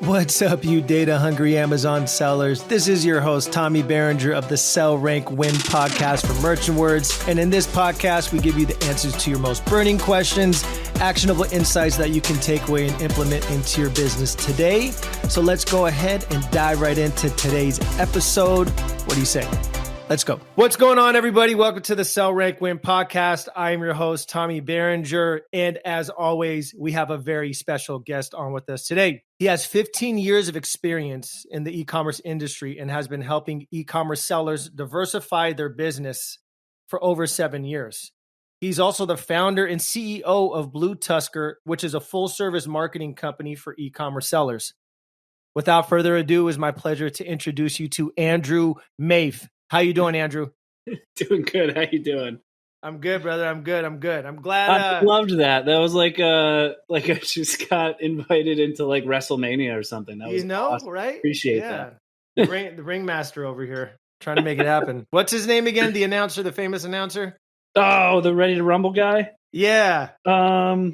What's up, you data-hungry Amazon sellers? This is your host, Tommy Berenger of the Sell, Rank, Win podcast from Merchant Words. And in this podcast, we give you the answers to your most burning questions, actionable insights that you can take away and implement into your business today. So let's go ahead and dive right into today's episode. What do you say? Let's go. What's going on, everybody? Welcome to the Sell, Rank, Win podcast. I am your host, Tommy Berenger. And as always, we have a very special guest on with us today. He has 15 years of experience in the e-commerce industry and has been helping e-commerce sellers diversify their business for over 7 years. He's also the founder and CEO of BlueTuskr, which is a full-service marketing company for e-commerce sellers. Without further ado, it's my pleasure to introduce you to Andrew Maff. How you doing, Andrew? Doing good. How you doing? I'm good, brother. I'm good. I'm glad. I loved that. That was like I just got invited into like WrestleMania or something. That was awesome. Right? Appreciate that. The ringmaster over here trying to make it happen. What's his name again? The announcer, the famous announcer? Oh, the Ready to Rumble guy? Yeah. I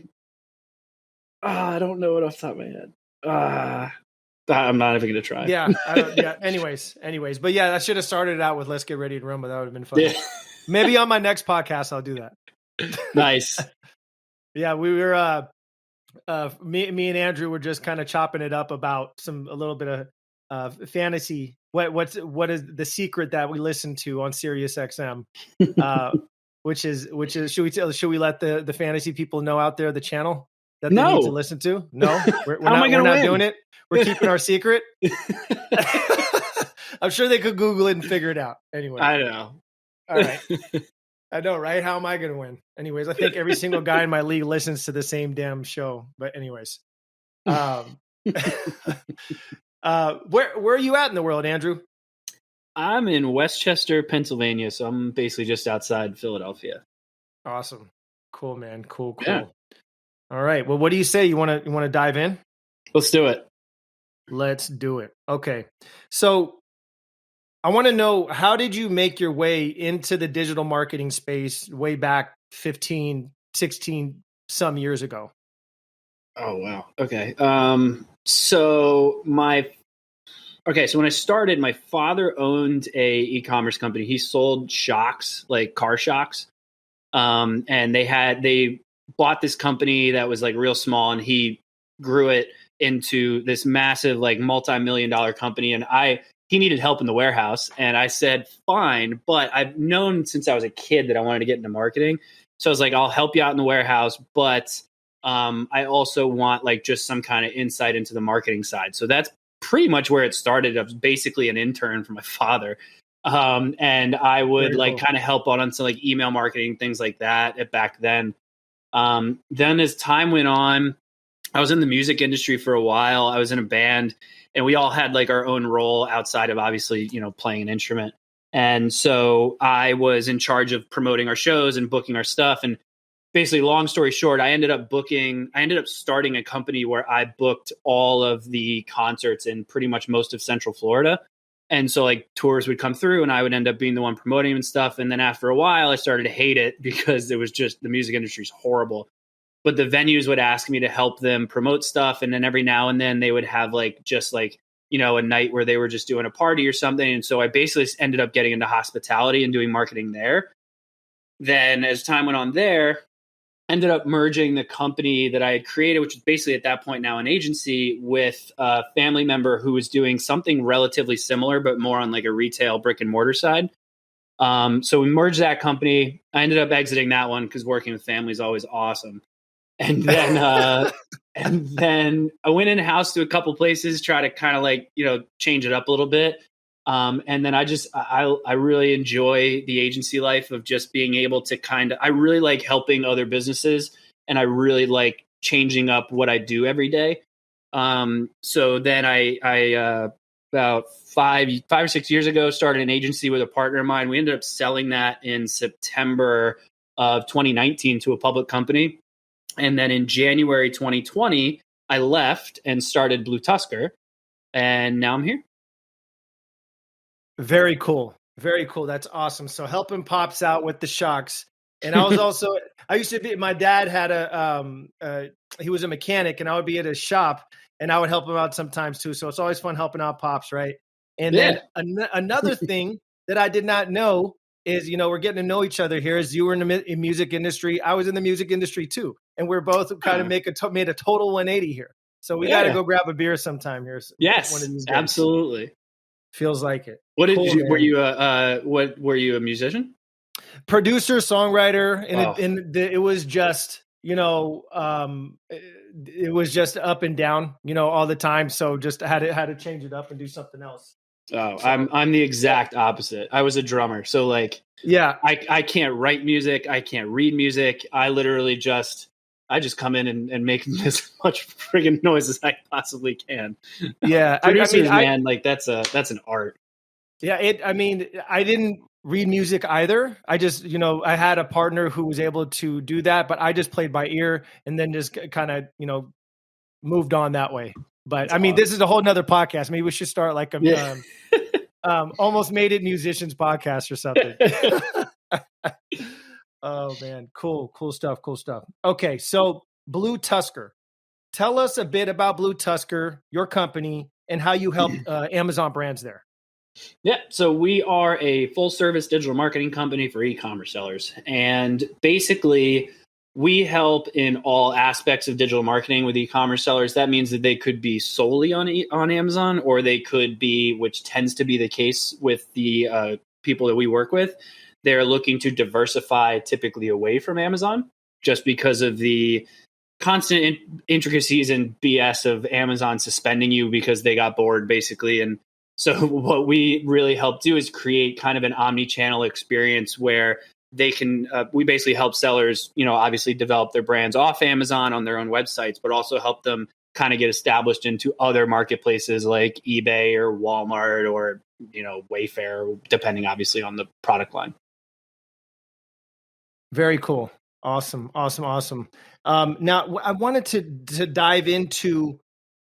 don't know it off the top of my head. I'm not even going to try. Yeah. Anyways. But yeah, I should have started it out with Let's Get Ready to Rumble. That would have been fun. Yeah. Maybe on my next podcast, I'll do that. Nice. Yeah. We were, me and Andrew were just kind of chopping it up about a little bit of fantasy. What is the secret that we listen to on Sirius XM? Which is should we let the fantasy people know out there the channel that they need to listen to? No, we're not doing it. We're keeping our secret. I'm sure they could Google it and figure it out. Anyway, I know. All right, I know, right? How am I going to win? Anyways, I think every single guy in my league listens to the same damn show. But anyways, where are you at in the world, Andrew? I'm in Westchester, Pennsylvania, so I'm basically just outside Philadelphia. Awesome, cool, man, cool. Yeah. All right, well, what do you say? You want to dive in? Let's do it. Let's do it. Okay. So I want to know, how did you make your way into the digital marketing space way back 15, 16 some years ago? Oh, wow. Okay. So when I started, my father owned a e-commerce company. He sold shocks, like car shocks. And they bought this company that was like real small, and he grew it into this massive, like multi-million-dollar company. And he needed help in the warehouse. And I said, fine, but I've known since I was a kid that I wanted to get into marketing. So I was like, I'll help you out in the warehouse, but I also want like just some kind of insight into the marketing side. So that's pretty much where it started. I was basically an intern for my father. And I would kind of help out on some like email marketing, things like that back then. Then as time went on, I was in the music industry for a while. I was in a band, and we all had like our own role outside of obviously, playing an instrument. And so I was in charge of promoting our shows and booking our stuff. And basically, long story short, I ended up starting a company where I booked all of the concerts in pretty much most of Central Florida. And so like tours would come through, and I would end up being the one promoting them and stuff. And then after a while, I started to hate it because it was just, the music industry is horrible. But the venues would ask me to help them promote stuff. And then every now and then they would have a night where they were just doing a party or something. And so I basically ended up getting into hospitality and doing marketing there. Then as time went on there, ended up merging the company that I had created, which is basically at that point now an agency, with a family member who was doing something relatively similar, but more on like a retail brick and mortar side. So we merged that company. I ended up exiting that one because working with family is always awesome. And then, I went in-house to a couple places, try to kind of change it up a little bit. And then I really enjoy the agency life of just being able to I really like helping other businesses, and I really like changing up what I do every day. So then I about 5 or 6 years ago, started an agency with a partner of mine. We ended up selling that in September of 2019 to a public company. And then in January 2020, I left and started BlueTuskr, and now I'm here. Very cool. Very cool. That's awesome. So helping pops out with the shocks. And I was also, I used to be, my dad had he was a mechanic, and I would be at his shop and I would help him out sometimes too. So it's always fun helping out pops, right? And then another thing that I did not know is, we're getting to know each other here. As you were in the music industry, I was in the music industry too, and we're both kind of made a total 180 here. So we got to go grab a beer sometime here. Yes, one of these days. Absolutely. Feels like it. What did you? Were you were you a musician? Producer, songwriter, and it was just it was just up and down, all the time. So just had to change it up and do something else. Oh, I'm the exact opposite. I was a drummer, so like, yeah, I can't write music, I can't read music. I literally just come in and make as much friggin' noise as I possibly can. Yeah, producers, man, like that's an art. Yeah, I didn't read music either. I just, I had a partner who was able to do that, but I just played by ear and then just kind of, moved on that way. But that's awesome. This is a whole nother podcast. Maybe we should start like a almost made it musicians podcast or something. Oh man, cool stuff. Okay, so BlueTuskr. Tell us a bit about BlueTuskr, your company, and how you help Amazon brands there. Yeah, so we are a full-service digital marketing company for e-commerce sellers, and basically we help in all aspects of digital marketing with e-commerce sellers. That means that they could be solely on Amazon, or they could be, which tends to be the case with the people that we work with, they're looking to diversify typically away from Amazon just because of the constant intricacies and BS of Amazon suspending you because they got bored, basically. And so what we really help do is create kind of an omni-channel experience where they can, we basically help sellers, obviously develop their brands off Amazon on their own websites, but also help them kind of get established into other marketplaces like eBay or Walmart or, Wayfair, depending obviously on the product line. Very cool. Awesome. Now I wanted to dive into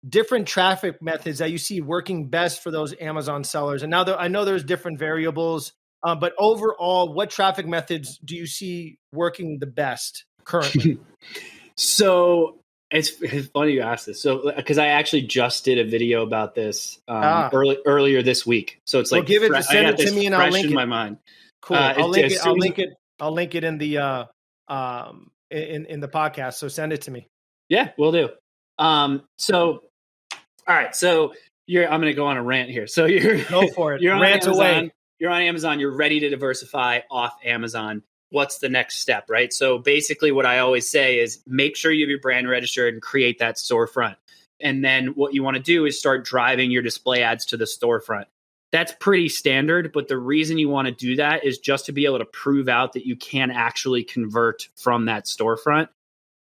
different traffic methods that you see working best for those Amazon sellers. And now I know there's different variables, but overall, what traffic methods do you see working the best currently? So it's funny you asked this. So because I actually just did a video about this earlier this week. So it's like, send it to me and I'll link it in my mind. Cool. I'll link it in the in the podcast. So send it to me. Yeah, we'll do. All right, so I'm going to go on a rant here. So go for it. You're on Rant Amazon, away. You're on Amazon. You're ready to diversify off Amazon. What's the next step, right? So basically, what I always say is make sure you have your brand registered and create that storefront. And then what you want to do is start driving your display ads to the storefront. That's pretty standard, but the reason you want to do that is just to be able to prove out that you can actually convert from that storefront.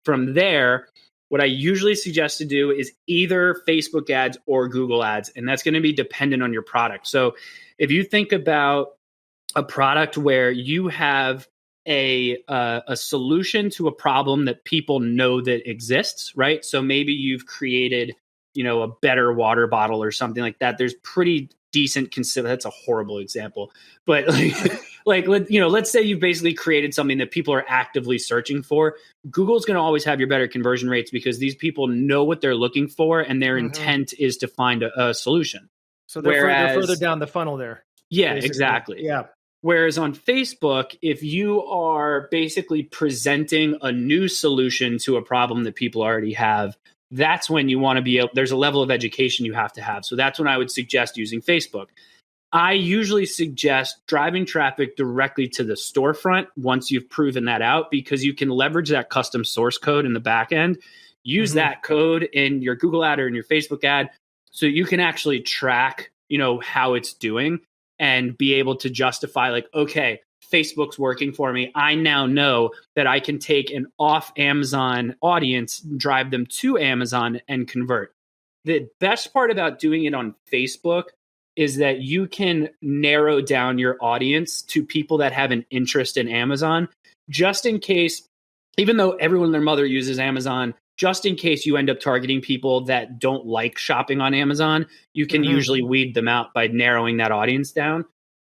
From there, what I usually suggest to do is either Facebook ads or Google ads, and that's going to be dependent on your product. So if you think about a product where you have a solution to a problem that people know that exists, right? So maybe you've created, a better water bottle or something like that. There's pretty decent that's a horrible example, but let's say you've basically created something that people are actively searching for. Google's going to always have your better conversion rates because these people know what they're looking for and their intent is to find a solution. So they're further down the funnel there. Yeah, basically. Exactly. Yeah. Whereas on Facebook, if you are basically presenting a new solution to a problem that people already have, that's when you want to be able, there's a level of education you have to have. So that's when I would suggest using Facebook. I usually suggest driving traffic directly to the storefront once you've proven that out, because you can leverage that custom source code in the back end, use that code in your Google ad or in your Facebook ad, so you can actually track, how it's doing and be able to justify like, okay, Facebook's working for me. I now know that I can take an off Amazon audience, drive them to Amazon and convert. The best part about doing it on Facebook is that you can narrow down your audience to people that have an interest in Amazon, just in case, even though everyone and their mother uses Amazon, just in case you end up targeting people that don't like shopping on Amazon, you can usually weed them out by narrowing that audience down.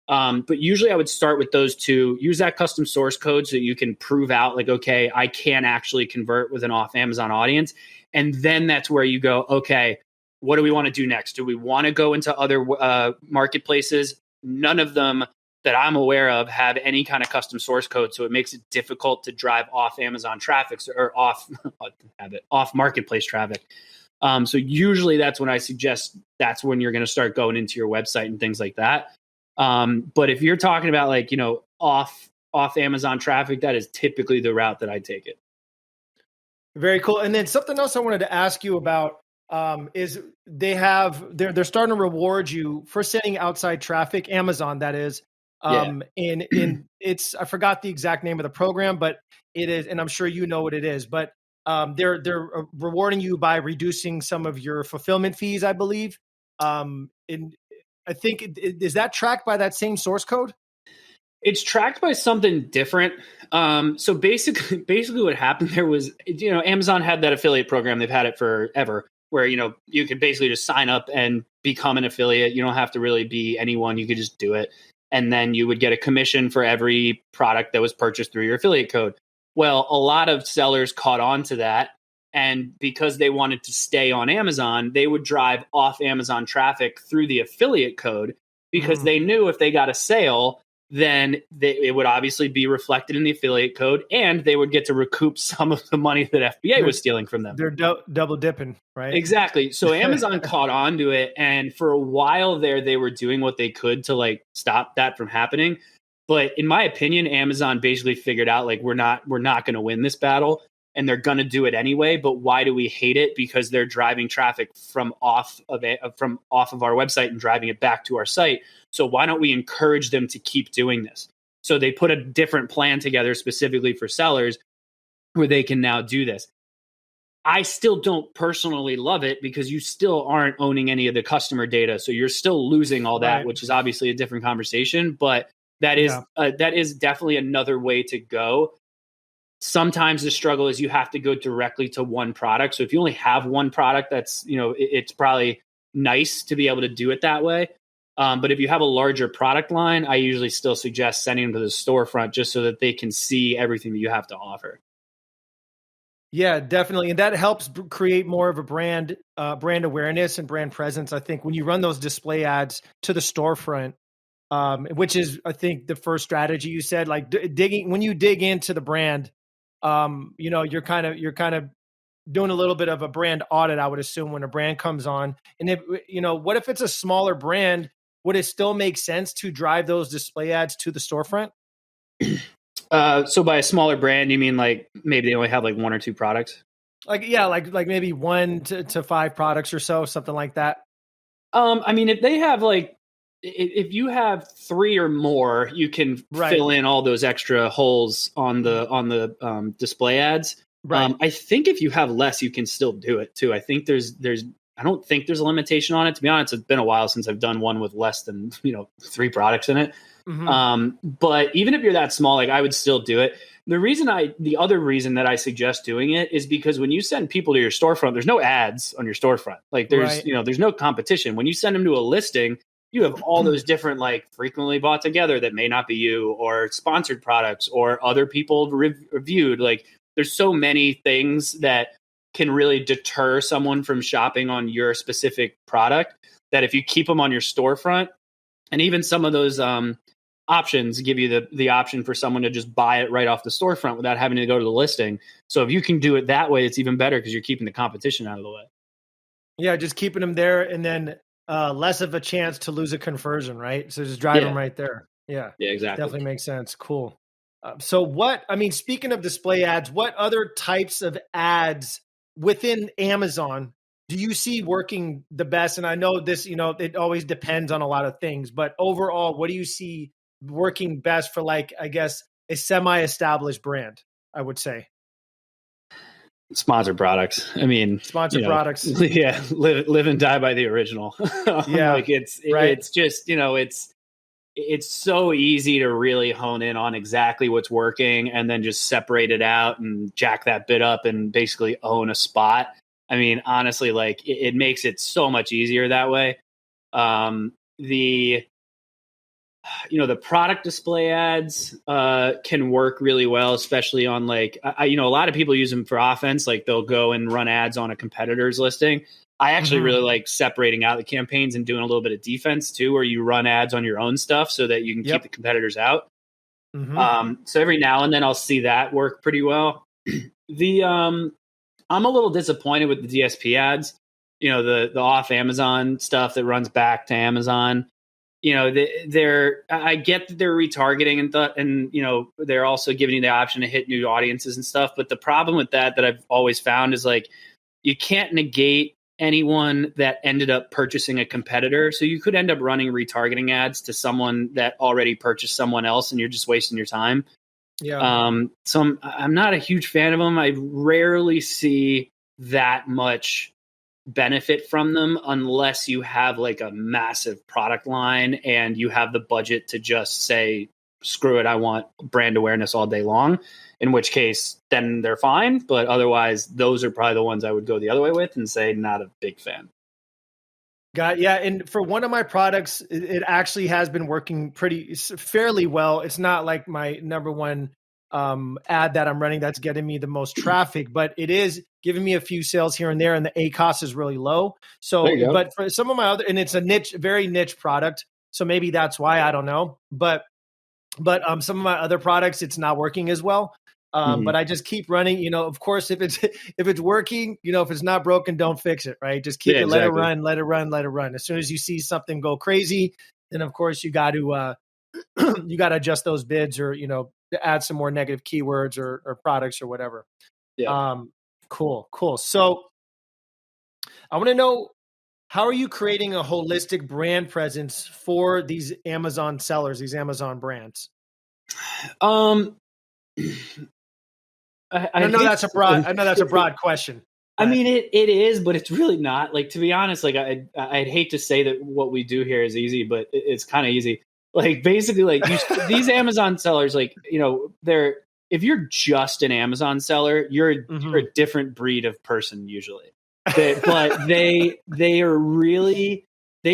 But usually I would start with those two, use that custom source code so you can prove out like, okay, I can actually convert with an off Amazon audience. And then that's where you go, okay, what do we want to do next? Do we want to go into other marketplaces? None of them that I'm aware of have any kind of custom source code. So it makes it difficult to drive off Amazon traffic or off marketplace traffic. So usually that's when I suggest that's when you're going to start going into your website and things like that. But if you're talking about like, off Amazon traffic, that is typically the route that I take it. Very cool. And then something else I wanted to ask you about is they're starting to reward you for sending outside traffic, Amazon that is. In it's, I forgot the exact name of the program, but it is, and I'm sure you know what it is, but they're rewarding you by reducing some of your fulfillment fees, I believe. And I think is that tracked by that same source code? It's tracked by something different. So basically what happened there was, Amazon had that affiliate program. They've had it forever where, you could basically just sign up and become an affiliate. You don't have to really be anyone. You could just do it. And then you would get a commission for every product that was purchased through your affiliate code. Well, a lot of sellers caught on to that. And because they wanted to stay on Amazon, they would drive off Amazon traffic through the affiliate code because they knew if they got a sale, then it would obviously be reflected in the affiliate code and they would get to recoup some of the money that FBA was stealing from them. They're double dipping, right? Exactly. So Amazon caught on to it. And for a while there, they were doing what they could to like stop that from happening. But in my opinion, Amazon basically figured out like, we're not going to win this battle and they're going to do it anyway. But why do we hate it? Because they're driving traffic from off of our website and driving it back to our site. So why don't we encourage them to keep doing this? So they put a different plan together specifically for sellers where they can now do this. I still don't personally love it because you still aren't owning any of the customer data. So you're still losing all that, which is obviously a different conversation. But that is definitely another way to go. Sometimes the struggle is you have to go directly to one product. So if you only have one product, that's, it's probably nice to be able to do it that way. But if you have a larger product line, I usually still suggest sending them to the storefront just so that they can see everything that you have to offer. Yeah, definitely. And that helps create more of a brand awareness and brand presence. I think when you run those display ads to the storefront, which is, I think, the first strategy you said, like when you dig into the brand, you're kind of doing a little bit of a brand audit, I would assume, when a brand comes on. And if, what if it's a smaller brand? Would it still make sense to drive those display ads to the storefront? So by a smaller brand, you mean like maybe they only have like one or two products? Like maybe 1 to 5 products or so, something like that. I mean, if they have if you have 3 or more, you can fill in all those extra holes on the display ads. Right. I think if you have less, you can still do it too. I think I don't think there's a limitation on it. To be honest, it's been a while since I've done one with less than 3 products in it. But even if you're that small, like I would still do it. The other reason that I suggest doing it is because when you send people to your storefront, there's no ads on your storefront. Like there's no competition. When you send them to a listing, you have all those different like frequently bought together that may not be you, or sponsored products, or other people reviewed. Like there's so many things that can really deter someone from shopping on your specific product that if you keep them on your storefront, and even some of those options give you the option for someone to just buy it right off the storefront without having to go to the listing. So if you can do it that way, it's even better because you're keeping the competition out of the way. Yeah, just keeping them there, and then less of a chance to lose a conversion, right? So just drive them right there. Yeah, exactly. Definitely makes sense. Cool. Speaking of display ads, what other types of ads within Amazon do you see working the best? And I know this, it always depends on a lot of things, but overall, what do you see working best for, like, I guess, a semi-established brand, I would say? Sponsored products. I mean, sponsored products. Yeah. Live and die by the original. Yeah. Like it's just, it's so easy to really hone in on exactly what's working and then just separate it out and jack that bit up and basically own a spot. I mean, honestly, like it makes it so much easier that way. the product display ads can work really well, especially on like, a lot of people use them for offense. Like they'll go and run ads on a competitor's listing. I actually really like separating out the campaigns and doing a little bit of defense too, where you run ads on your own stuff so that you can keep the competitors out. So every now and then I'll see that work pretty well. I'm a little disappointed with the DSP ads, the off Amazon stuff that runs back to Amazon. I get that they're retargeting and they're also giving you the option to hit new audiences and stuff. But the problem with that I've always found is like, you can't negate anyone that ended up purchasing a competitor. So you could end up running retargeting ads to someone that already purchased someone else and you're just wasting your time. Yeah. So I'm not a huge fan of them. I rarely see that much benefit from them unless you have like a massive product line and you have the budget to just say, screw it, I want brand awareness all day long, in which case then they're fine. But otherwise, those are probably the ones I would go the other way with and say not a big fan. Yeah. And for one of my products, it actually has been working fairly well. It's not like my number one ad that I'm running that's getting me the most traffic, but it is giving me a few sales here and there, and the ACOS is really low. So, but for some of my other, and it's a very niche product, so maybe that's why, I don't know. But some of my other products, it's not working as well. But I just keep running, of course, if it's working, if it's not broken, don't fix it, right? Just keep it, exactly. let it run. As soon as you see something go crazy, then of course you got to, adjust those bids or, to add some more negative keywords or products or whatever. Yeah. Cool. So I want to know, how are you creating a holistic brand presence for these Amazon sellers, these Amazon brands? I know that's a broad question. I mean, it is, but it's really not. Like, to be honest, like I'd hate to say that what we do here is easy, but it's kind of easy. Like, basically, like these Amazon sellers, like, if you're just an Amazon seller, you're a different breed of person usually. But they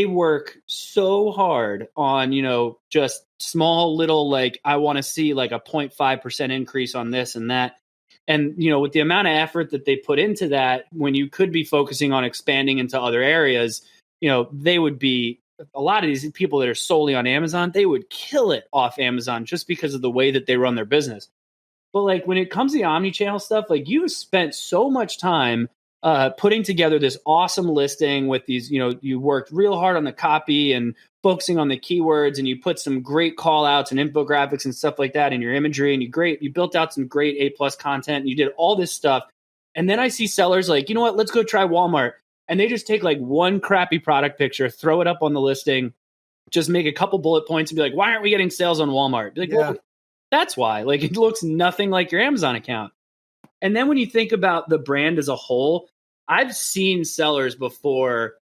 work so hard on, just small little, like, I want to see like a 0.5% increase on this and that. And, with the amount of effort that they put into that, when you could be focusing on expanding into other areas, they would be, a lot of these people that are solely on Amazon, they would kill it off Amazon just because of the way that they run their business. But like when it comes to the omnichannel stuff, like you've spent so much time putting together this awesome listing with these, you worked real hard on the copy and focusing on the keywords, and you put some great call outs and infographics and stuff like that in your imagery, and you built out some great A+ content, and you did all this stuff. And then I see sellers like, you know what, let's go try Walmart. And they just take like one crappy product picture, throw it up on the listing, just make a couple bullet points and be like, why aren't we getting sales on Walmart? Be like, well, that's why. Like, it looks nothing like your Amazon account. And then when you think about the brand as a whole, I've seen sellers before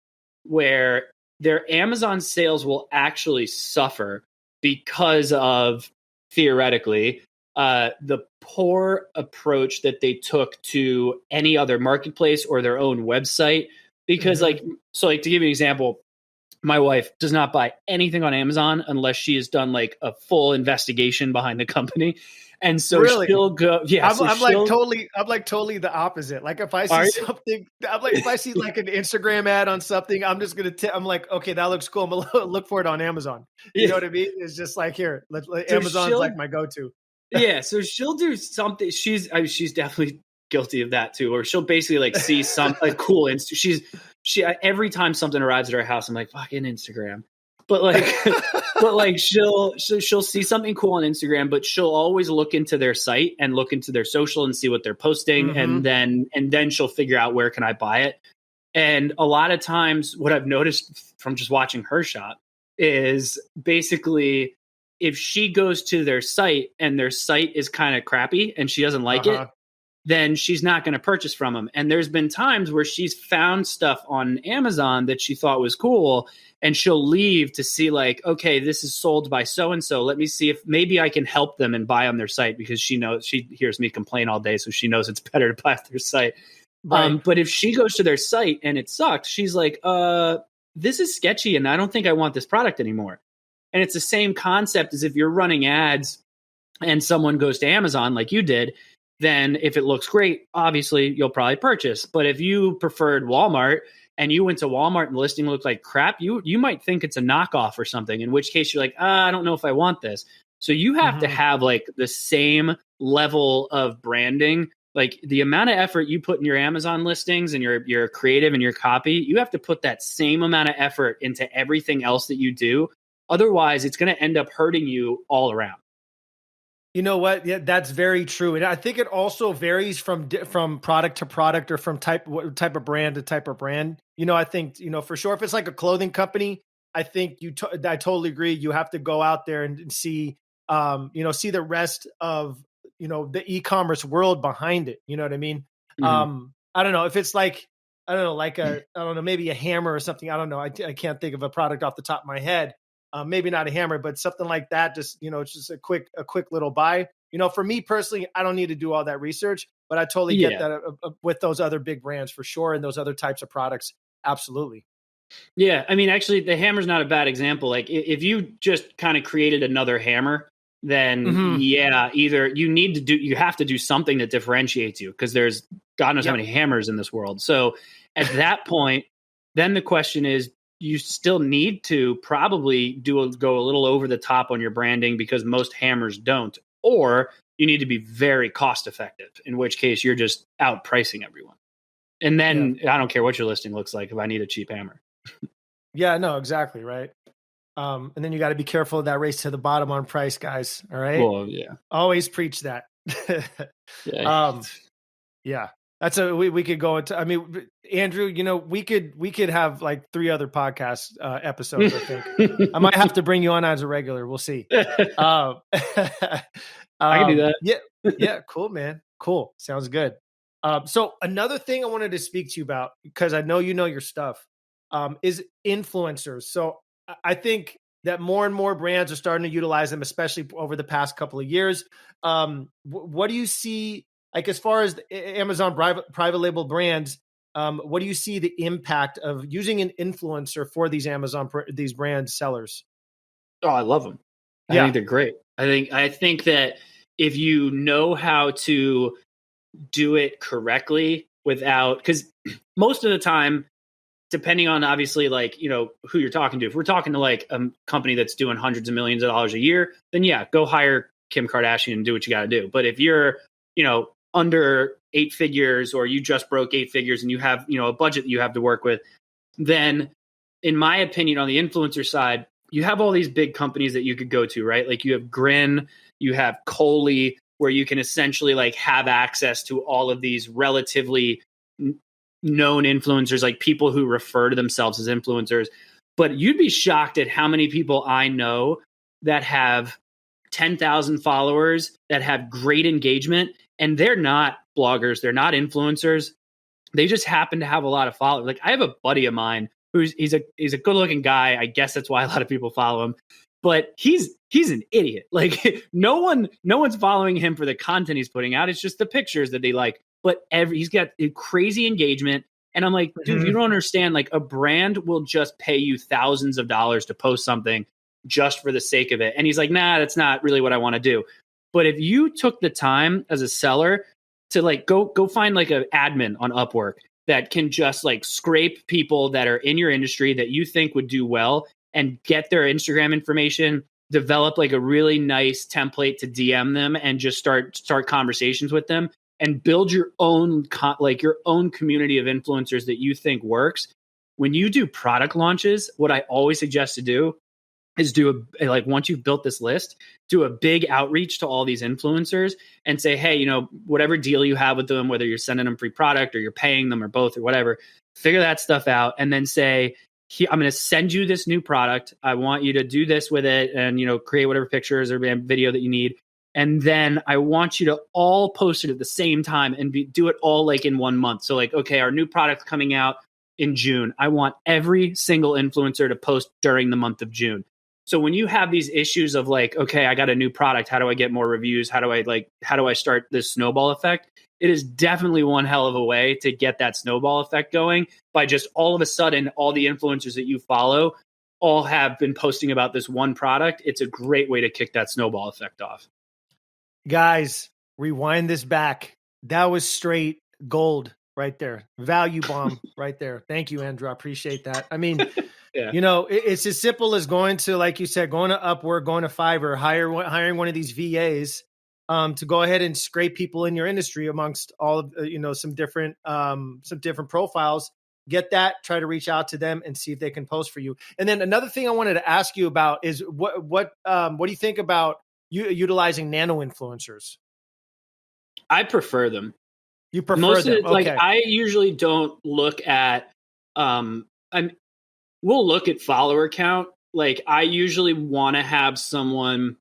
where their Amazon sales will actually suffer because of, theoretically, the poor approach that they took to any other marketplace or their own website. Because to give you an example, my wife does not buy anything on Amazon unless she has done like a full investigation behind the company. And so she'll go, I'm like totally the opposite. Like if I see something, if I see like an Instagram ad on something, I'm just going to, I'm like, okay, that looks cool. I'm going to look for it on Amazon. You know what I mean? It's just like, here, Amazon's like my go-to. Yeah. So she'll do something. She's definitely guilty of that too. Or she'll basically like see some like cool, she every time something arrives at her house, I'm like, fucking Instagram. But like, she'll see something cool on Instagram, but she'll always look into their site and look into their social and see what they're posting. And then she'll figure out, where can I buy it? And a lot of times what I've noticed from just watching her shop is basically if she goes to their site and their site is kind of crappy and she doesn't like it, then she's not going to purchase from them. And there's been times where she's found stuff on Amazon that she thought was cool, and she'll leave to see like, okay, this is sold by so-and-so. Let me see if maybe I can help them and buy on their site, because she hears me complain all day. So she knows it's better to buy off their site. Right. But if she goes to their site and it sucks, she's like, this is sketchy and I don't think I want this product anymore. And it's the same concept as if you're running ads and someone goes to Amazon like you did, then if it looks great, obviously you'll probably purchase. But if you preferred Walmart and you went to Walmart and the listing looked like crap, you might think it's a knockoff or something, in which case you're like, I don't know if I want this. So you have to have like the same level of branding. Like the amount of effort you put in your Amazon listings and your creative and your copy, you have to put that same amount of effort into everything else that you do. Otherwise, it's going to end up hurting you all around. You know what? Yeah, that's very true. And I think it also varies from product to product or from type of brand to type of brand. I think, for sure, if it's like a clothing company, I think I totally agree. You have to go out there and see, see the rest of, the e-commerce world behind it. You know what I mean? Mm-hmm. I don't know if it's like, maybe a hammer or something. I don't know. I can't think of a product off the top of my head. Maybe not a hammer, but something like that. Just, it's just a quick little buy. For me personally, I don't need to do all that research, but I totally get that with those other big brands for sure. And those other types of products. Absolutely. Yeah. I mean, actually the hammer's not a bad example. Like if you just kind of created another hammer, then either you have to do something that differentiates you, because there's God knows how many hammers in this world. So at that point, then the question is, you still need to probably go a little over the top on your branding, because most hammers don't, or you need to be very cost effective, in which case you're just outpricing everyone. And then I don't care what your listing looks like if I need a cheap hammer. Yeah, no, exactly. Right. And then you got to be careful of that race to the bottom on price, guys. All right. Well, yeah. Always preach that. Yeah. That's we could go into, I mean, Andrew, we could have like 3 other podcast episodes. I think I might have to bring you on as a regular. We'll see. I can do that. Yeah. Cool, man. Cool. Sounds good. So another thing I wanted to speak to you about, because I know your stuff, is influencers. So I think that more and more brands are starting to utilize them, especially over the past couple of years. What do you see, like, as far as Amazon private label brands? What do you see the impact of using an influencer for these these brand sellers? Oh, I love them. I think they're great. I think that if you know how to do it correctly because most of the time, depending on obviously like, who you're talking to, if we're talking to like a company that's doing hundreds of millions of dollars a year, then go hire Kim Kardashian and do what you got to do. But if you're, under 8 figures, or you just broke 8 figures and you have, a budget that you have to work with, then in my opinion, on the influencer side, you have all these big companies that you could go to, right? Like you have Grin, you have Coley, where you can essentially like have access to all of these relatively known influencers, like people who refer to themselves as influencers. But you'd be shocked at how many people I know that have 10,000 followers, that have great engagement, and they're not bloggers, they're not influencers. They just happen to have a lot of followers. Like I have a buddy of mine he's a good looking guy. I guess that's why a lot of people follow him. But he's an idiot. Like no one's following him for the content he's putting out. It's just the pictures that they like. But he's got a crazy engagement. And I'm like, dude, you don't understand. Like a brand will just pay you thousands of dollars to post something just for the sake of it. And he's like, nah, that's not really what I want to do. But if you took the time as a seller to like go find like an admin on Upwork that can just like scrape people that are in your industry that you think would do well and get their Instagram information, develop like a really nice template to DM them and just start conversations with them, and build your own your own community of influencers that you think works. When you do product launches, what I always suggest to do is once you've built this list, do a big outreach to all these influencers and say, hey, whatever deal you have with them, whether you're sending them free product or you're paying them or both or whatever, figure that stuff out and then say, I'm going to send you this new product. I want you to do this with it and, create whatever pictures or video that you need. And then I want you to all post it at the same time and do it all like in 1 month. So like, okay, our new product's coming out in June. I want every single influencer to post during the month of June. So when you have these issues of like, okay, I got a new product, how do I get more reviews? How do I start this snowball effect? It is definitely one hell of a way to get that snowball effect going by just all of a sudden, all the influencers that you follow all have been posting about this one product, it's a great way to kick that snowball effect off. Guys, rewind this back. That was straight gold right there. Value bomb right there. Thank you, Andrew. I appreciate that. I mean, Yeah. it's as simple as going to, like you said, going to Upwork, going to Fiverr, hiring one of these VAs to go ahead and scrape people in your industry amongst all of, some different profiles. Get that, try to reach out to them and see if they can post for you. And then another thing I wanted to ask you about is what do you think about utilizing nano influencers? I prefer them. You prefer them? Okay. Like, I usually don't look at, we'll look at follower count. Like, I usually want to have someone,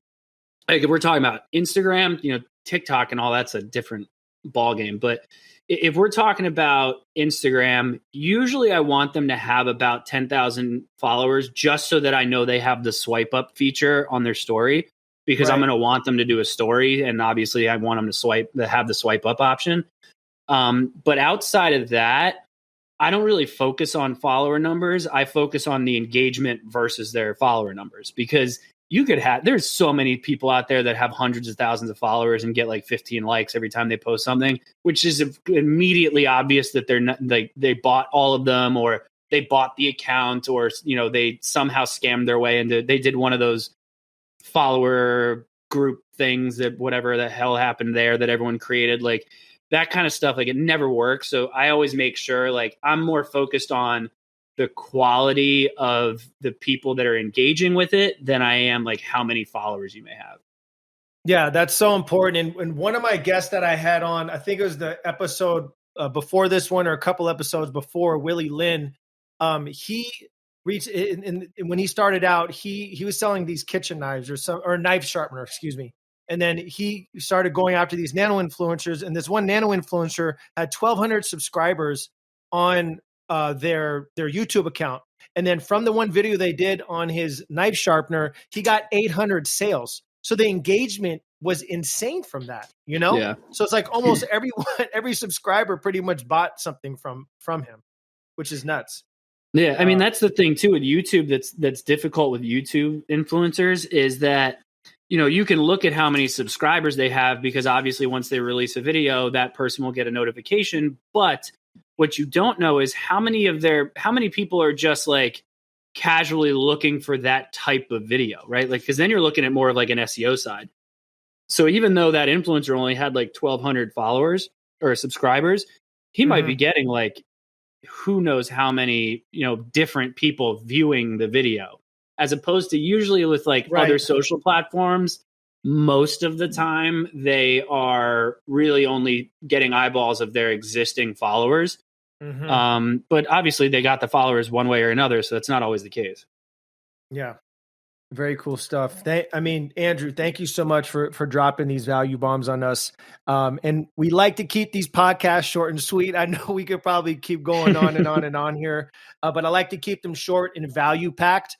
like if we're talking about Instagram, TikTok and all that's a different ball game. But if we're talking about Instagram, usually I want them to have about 10,000 followers just so that I know they have the swipe up feature on their story, because I'm going to want them to do a story. And obviously I want them to have the swipe up option. But outside of that, I don't really focus on follower numbers. I focus on the engagement versus their follower numbers, because there's so many people out there that have hundreds of thousands of followers and get like 15 likes every time they post something, which is immediately obvious that they're not, like, they bought all of them, or they bought the account, or, they somehow scammed their way into, they did one of those follower group things that whatever the hell happened there that everyone created, like that kind of stuff. Like, it never works. So I always make sure, like, I'm more focused on the quality of the people that are engaging with it than I am like how many followers you may have. Yeah, that's so important. And one of my guests that I had on, I think it was the episode before this one or a couple episodes before, Willie Lynn, he reached and when he started out, he was selling these kitchen knives or knife sharpener, excuse me. And then he started going after these nano influencers, and this one nano influencer had 1,200 subscribers on their YouTube account. And then from the one video they did on his knife sharpener, he got 800 sales. So the engagement was insane from that, Yeah. So it's like almost every subscriber pretty much bought something from him, which is nuts. Yeah. I mean, that's the thing too with YouTube. That's difficult with YouTube influencers is that, you can look at how many subscribers they have, because obviously once they release a video, that person will get a notification. But what you don't know is how many people are just like casually looking for that type of video, right? Like, because then you're looking at more of like an SEO side. So even though that influencer only had like 1,200 followers or subscribers, he might be getting like, who knows how many, different people viewing the video, as opposed to usually with like other social platforms. Most of the time they are really only getting eyeballs of their existing followers. But obviously they got the followers one way or another, so that's not always the case. Yeah. Very cool stuff. Andrew, thank you so much for dropping these value bombs on us. And we like to keep these podcasts short and sweet. I know we could probably keep going on and on and on here, but I like to keep them short and value packed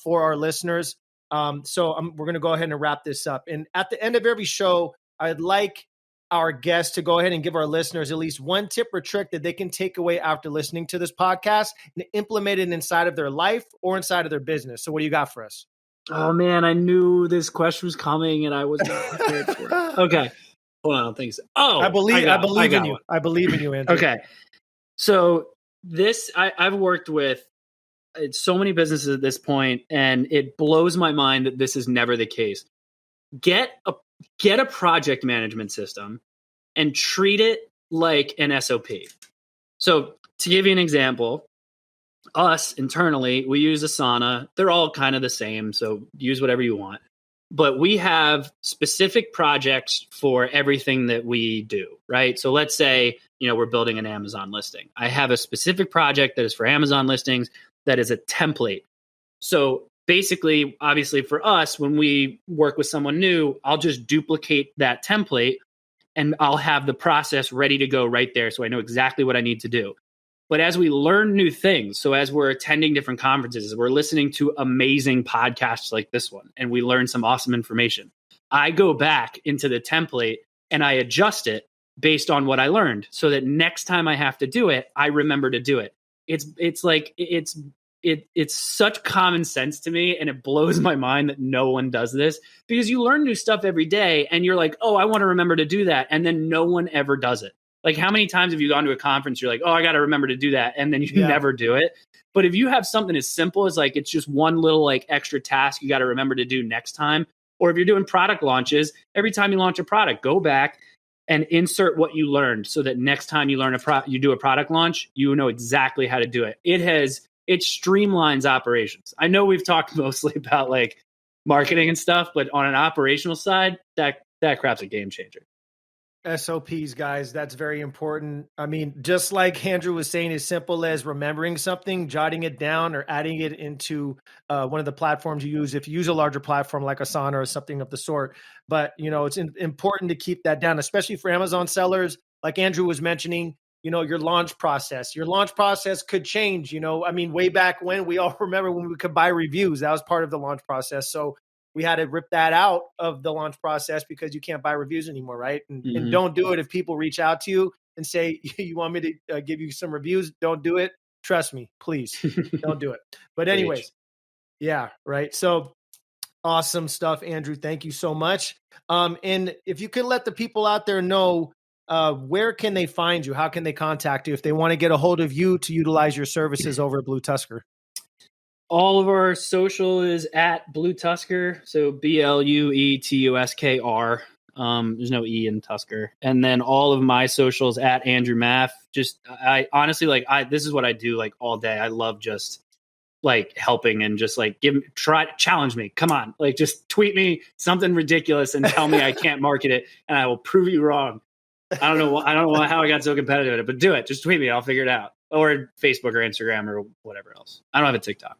for our listeners. So we're going to go ahead and wrap this up. And at the end of every show, I'd like our guests to go ahead and give our listeners at least one tip or trick that they can take away after listening to this podcast and implement it inside of their life or inside of their business. So what do you got for us? Oh man, I knew this question was coming and I was not prepared for it. Okay. Hold on, I don't think so. Oh, I believe in you. I believe in you, Andrew. Okay. So I've worked with so many businesses at this point, and it blows my mind that this is never the case. Get a project management system and treat it like an SOP. So to give you an example, us internally, we use Asana. They're all kind of the same, so use whatever you want. But we have specific projects for everything that we do, right? So let's say, we're building an Amazon listing. I have a specific project that is for Amazon listings that is a template. So basically, obviously for us, when we work with someone new, I'll just duplicate that template and I'll have the process ready to go right there. So I know exactly what I need to do. But as we learn new things, so as we're attending different conferences, we're listening to amazing podcasts like this one, and we learn some awesome information, I go back into the template and I adjust it based on what I learned so that next time I have to do it, I remember to do it. It's it's such common sense to me, and it blows my mind that no one does this, because you learn new stuff every day and you're like, oh, I want to remember to do that. And then no one ever does it. Like, how many times have you gone to a conference? You're like, oh, I got to remember to do that. And then you never do it. But if you have something as simple as like, it's just one little like extra task you got to remember to do next time. Or if you're doing product launches, every time you launch a product, go back and insert what you learned so that next time you learn you do a product launch, you know exactly how to do it. It streamlines operations. I know we've talked mostly about like marketing and stuff, but on an operational side, that crap's a game changer. SOPs, guys, that's very important. I mean, just like Andrew was saying, as simple as remembering something, jotting it down, or adding it into one of the platforms you use, if you use a larger platform like Asana or something of the sort. But, it's important to keep that down, especially for Amazon sellers. Like Andrew was mentioning, your launch process. Your launch process could change. I mean, way back when, we all remember when we could buy reviews. That was part of the launch process. So we had to rip that out of the launch process because you can't buy reviews anymore, right? And don't do it if people reach out to you and say, you want me to give you some reviews? Don't do it. Trust me, please. Don't do it. But anyways, yeah, right. So awesome stuff, Andrew. Thank you so much. And if you could let the people out there know, where can they find you? How can they contact you if they want to get a hold of you to utilize your services over at BlueTuskr? All of our social is at BlueTuskr. So BlueTuskr. There's no E in Tusker. And then all of my socials at Andrew Maff. Just, I honestly, this is what I do like all day. I love just like helping and just like challenge me. Come on. Like, just tweet me something ridiculous and tell me I can't market it, and I will prove you wrong. I don't know how I got so competitive at it, but do it. Just tweet me. I'll figure it out. Or Facebook or Instagram or whatever else. I don't have a TikTok.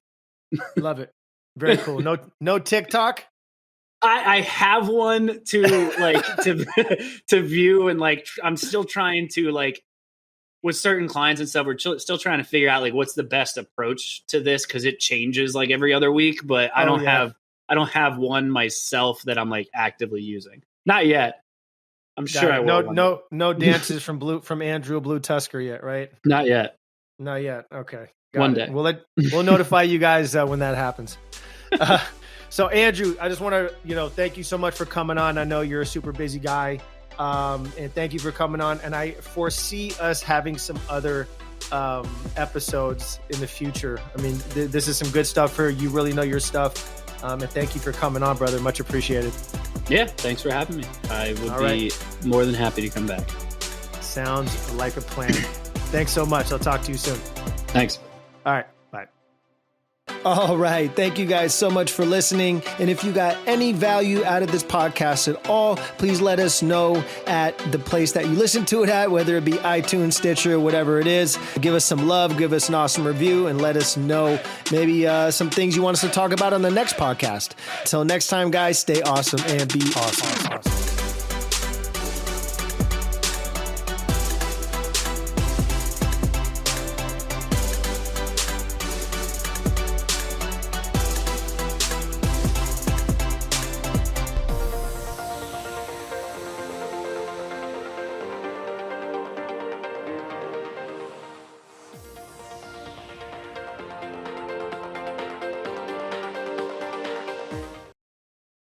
Love it. Very cool. No TikTok? I have one to like to view, and like I'm still trying to, like, with certain clients and stuff, we're still trying to figure out like what's the best approach to this, because it changes like every other week. But I don't have one myself that I'm like actively using. Not yet. I'm sure I will. No dances from Andrew BlueTuskr yet, right? Not yet. Not yet. Okay. One day. We'll notify you guys when that happens. So Andrew, I just want to, thank you so much for coming on. I know you're a super busy guy. And thank you for coming on. And I foresee us having some other episodes in the future. I mean, this is some good stuff for you. Really know your stuff. And thank you for coming on, brother. Much appreciated. Yeah. Thanks for having me. I would be more than happy to come back. Sounds like a plan. Thanks so much. I'll talk to you soon. Thanks. All right. Bye. All right. Thank you guys so much for listening. And if you got any value out of this podcast at all, please let us know at the place that you listen to it at, whether it be iTunes, Stitcher, whatever it is. Give us some love, give us an awesome review, and let us know maybe some things you want us to talk about on the next podcast. Until next time, guys, stay awesome and be awesome.